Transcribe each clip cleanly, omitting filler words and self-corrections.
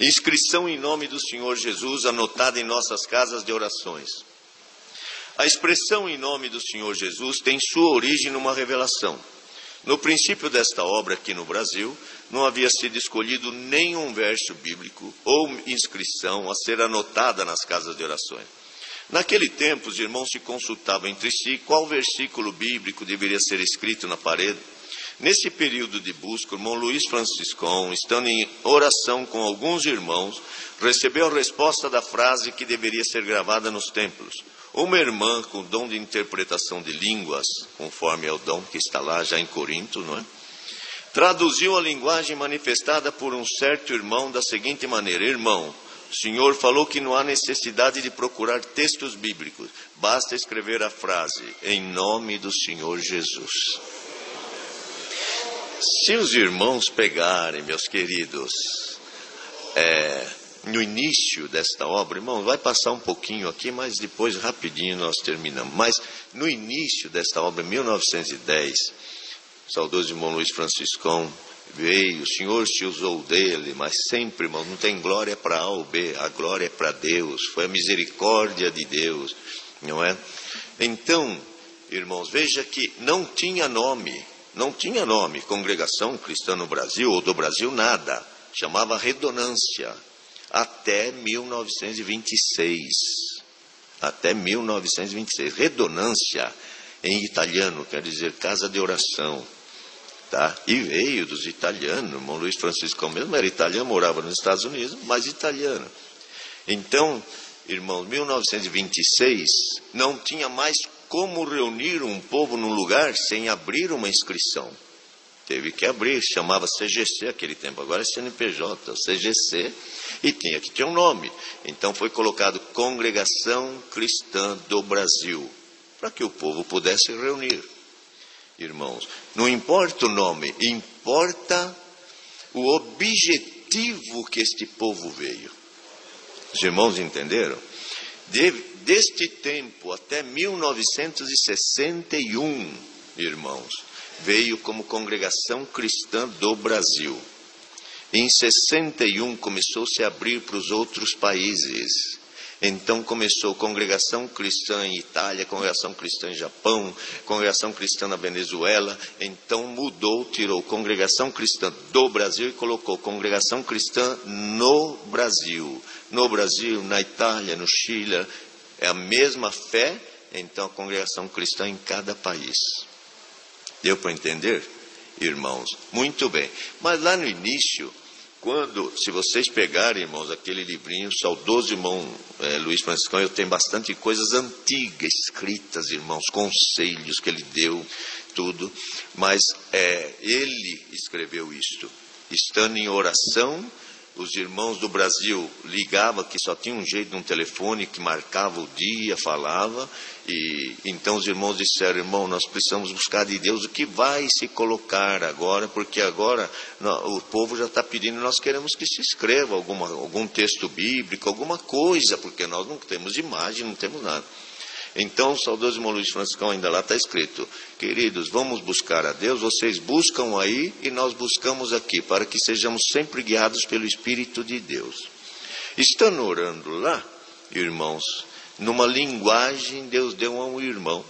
Inscrição em nome do Senhor Jesus, anotada em nossas casas de orações. A expressão em nome do Senhor Jesus tem sua origem numa revelação. No princípio desta obra aqui no Brasil, não havia sido escolhido nenhum verso bíblico ou inscrição a ser anotada nas casas de orações. Naquele tempo, os irmãos se consultavam entre si qual versículo bíblico deveria ser escrito na parede. Nesse período de busca, o irmão Luiz Franciscão, estando em oração com alguns irmãos, recebeu a resposta da frase que deveria ser gravada nos templos. Uma irmã com dom de interpretação de línguas, conforme é o dom que está lá já em Corinto, não é? Traduziu a linguagem manifestada por um certo irmão da seguinte maneira: irmão, o Senhor falou que não há necessidade de procurar textos bíblicos, basta escrever a frase, em nome do Senhor Jesus. Se os irmãos pegarem, meus queridos, no início desta obra, irmão, vai passar um pouquinho aqui, mas depois rapidinho nós terminamos. Mas no início desta obra, em 1910, o saudoso irmão Luiz Franciscão veio, o Senhor se usou dele, mas sempre, irmão, não tem glória para A ou B, a glória é para Deus, foi a misericórdia de Deus, não é? Então, irmãos, veja que não tinha nome, Congregação Cristã no Brasil, ou do Brasil, nada, chamava Redonância, até 1926, Redonância, em italiano, quer dizer casa de oração, tá? E veio dos italianos, o irmão Luiz Francisco mesmo era italiano, morava nos Estados Unidos, mas italiano. Então, irmãos, 1926, não tinha mais como reunir um povo num lugar sem abrir uma inscrição. Teve que abrir, chamava CGC aquele tempo, agora é CNPJ, CGC, e tinha que ter um nome. Então foi colocado Congregação Cristã do Brasil, para que o povo pudesse reunir. Irmãos, não importa o nome, importa o objetivo que este povo veio. Os irmãos entenderam? Deste tempo até 1961, irmãos, veio como Congregação Cristã do Brasil. Em 61 começou-se a abrir para os outros países. Então começou Congregação Cristã em Itália, Congregação Cristã em Japão, Congregação Cristã na Venezuela. Então mudou, tirou Congregação Cristã do Brasil e colocou Congregação Cristã no Brasil. No Brasil, na Itália, no Chile, é a mesma fé, então a Congregação Cristã em cada país. Deu para entender, irmãos? Muito bem. Mas lá no início, se vocês pegarem, irmãos, aquele livrinho, saudoso irmão Luiz Franciscão, eu tenho bastante coisas antigas escritas, irmãos, conselhos que ele deu, tudo. Mas ele escreveu isto. Estando em oração, os irmãos do Brasil ligavam, que só tinha um jeito de um telefone, que marcava o dia, falava, e então os irmãos disseram: irmão, nós precisamos buscar de Deus o que vai se colocar agora, porque agora o povo já está pedindo, nós queremos que se escreva algum texto bíblico, alguma coisa, porque nós não temos imagem, não temos nada. Então o saudoso irmão Luiz Franciscão, ainda lá está escrito: queridos, vamos buscar a Deus, vocês buscam aí e nós buscamos aqui, para que sejamos sempre guiados pelo Espírito de Deus. Estando orando lá, irmãos, numa linguagem Deus deu a um irmão,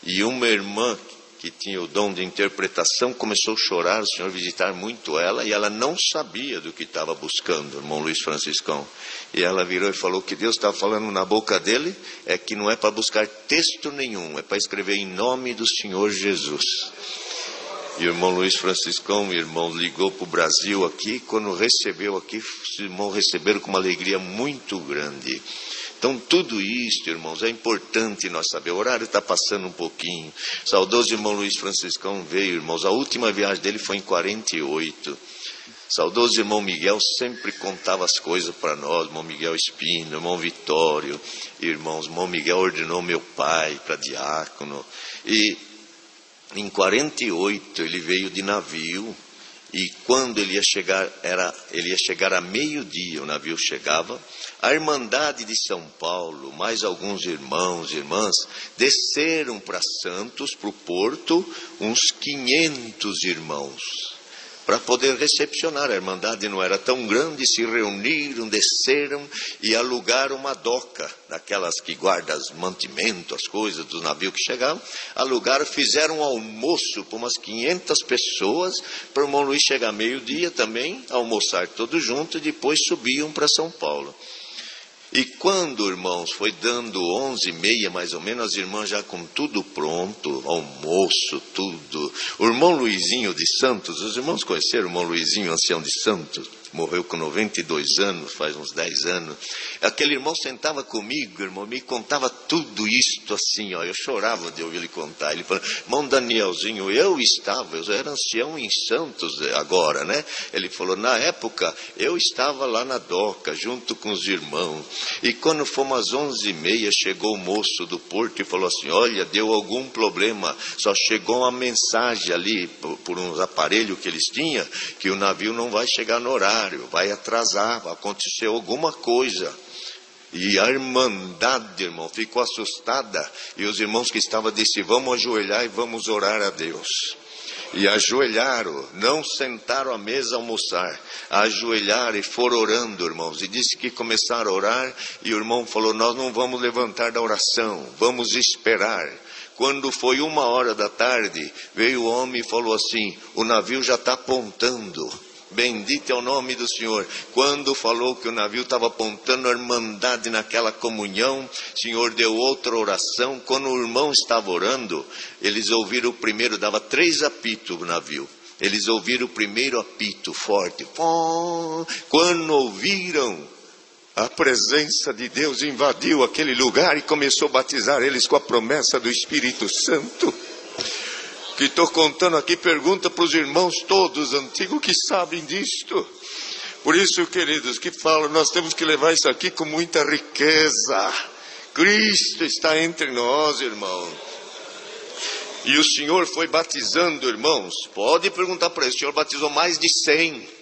e uma irmã que tinha o dom de interpretação começou a chorar, o Senhor visitar muito ela, e ela não sabia do que estava buscando, irmão Luiz Franciscão. E ela virou e falou que Deus estava falando na boca dele, é que não é para buscar texto nenhum, é para escrever em nome do Senhor Jesus. E o irmão Luiz Franciscão, irmão, ligou para o Brasil aqui, quando recebeu aqui, os irmãos receberam com uma alegria muito grande. Então tudo isso, irmãos, é importante nós saber. O horário está passando um pouquinho. Saudoso irmão Luiz Franciscão veio, irmãos, a última viagem dele foi em 48. Saudoso irmão Miguel sempre contava as coisas para nós, irmão Miguel Espino, irmão Vitório, irmãos, irmão Miguel ordenou meu pai para diácono. E em 48 ele veio de navio, e quando ele ia chegar a meio-dia, o navio chegava. A Irmandade de São Paulo, mais alguns irmãos e irmãs, desceram para Santos, para o porto, uns 500 irmãos. para poder recepcionar. A Irmandade não era tão grande, se reuniram, desceram e alugaram uma doca, daquelas que guardam os mantimentos, as coisas do navio que chegavam. Alugaram, fizeram um almoço para umas 500 pessoas, para o irmão Luiz chegar meio-dia também, almoçar todos juntos, e depois subiam para São Paulo. E quando, irmãos, foi dando 11h30 mais ou menos, as irmãs já com tudo pronto, almoço, tudo. O irmão Luizinho de Santos, os irmãos conheceram o irmão Luizinho, ancião de Santos? Morreu com 92 anos, faz uns 10 anos. Aquele irmão sentava comigo, irmão, me contava tudo isto assim, ó. Eu chorava de ouvir ele contar. Ele falou, irmão Danielzinho, eu era ancião em Santos agora, né? Ele falou, na época, eu estava lá na doca, junto com os irmãos. E quando fomos às 11h30, chegou o moço do porto e falou assim, olha, deu algum problema. Só chegou uma mensagem ali, por uns aparelhos que eles tinham, que o navio não vai chegar no horário. Vai atrasar, vai acontecer alguma coisa. E a Irmandade, irmão, ficou assustada. E os irmãos que estavam disseram, vamos ajoelhar e vamos orar a Deus. E ajoelharam, não sentaram à mesa a almoçar. Ajoelharam e foram orando, irmãos. E disse que começaram a orar. E o irmão falou, nós não vamos levantar da oração, vamos esperar. Quando foi 1h da tarde, veio o homem e falou assim, o navio já está apontando. Bendito é o nome do Senhor. Quando falou que o navio estava apontando a Irmandade naquela comunhão, o Senhor deu outra oração. Quando o irmão estava orando, eles ouviram o primeiro, dava 3 apitos o navio. Eles ouviram o primeiro apito forte. Quando ouviram, a presença de Deus invadiu aquele lugar e começou a batizar eles com a promessa do Espírito Santo. Que estou contando aqui, pergunta para os irmãos todos antigos que sabem disto. Por isso, queridos, que falam, nós temos que levar isso aqui com muita riqueza. Cristo está entre nós, irmão. E o Senhor foi batizando, irmãos. Pode perguntar para ele, o Senhor batizou mais de 100.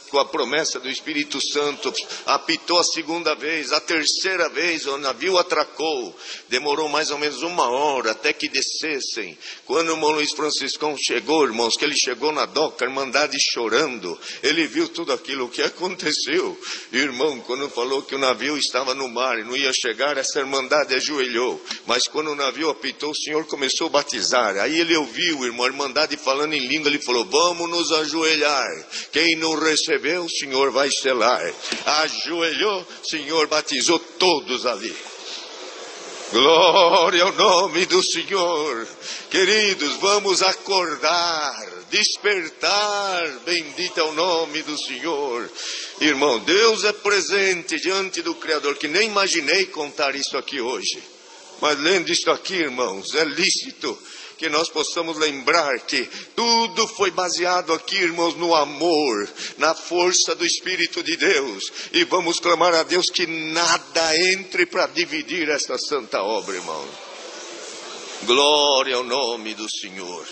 Com a promessa do Espírito Santo, apitou a 2ª vez, a 3ª vez, o navio atracou, demorou mais ou menos 1 hora até que descessem. Quando o irmão Luiz Franciscão chegou, irmãos, que ele chegou na doca, a Irmandade chorando, ele viu tudo aquilo que aconteceu. E, irmão, quando falou que o navio estava no mar e não ia chegar, essa Irmandade ajoelhou. Mas quando o navio apitou, o Senhor começou a batizar. Aí ele ouviu, irmão, a Irmandade falando em língua, ele falou, vamos nos ajoelhar. Quem não recebeu, o Senhor vai selar. Ajoelhou, o Senhor batizou todos ali. Glória ao nome do Senhor. Queridos, vamos acordar, despertar. Bendito é o nome do Senhor. Irmão, Deus é presente diante do Criador, que nem imaginei contar isso aqui hoje. Mas lendo isso aqui, irmãos, é lícito que nós possamos lembrar que tudo foi baseado aqui, irmãos, no amor, na força do Espírito de Deus. E vamos clamar a Deus que nada entre para dividir esta santa obra, irmão. Glória ao nome do Senhor.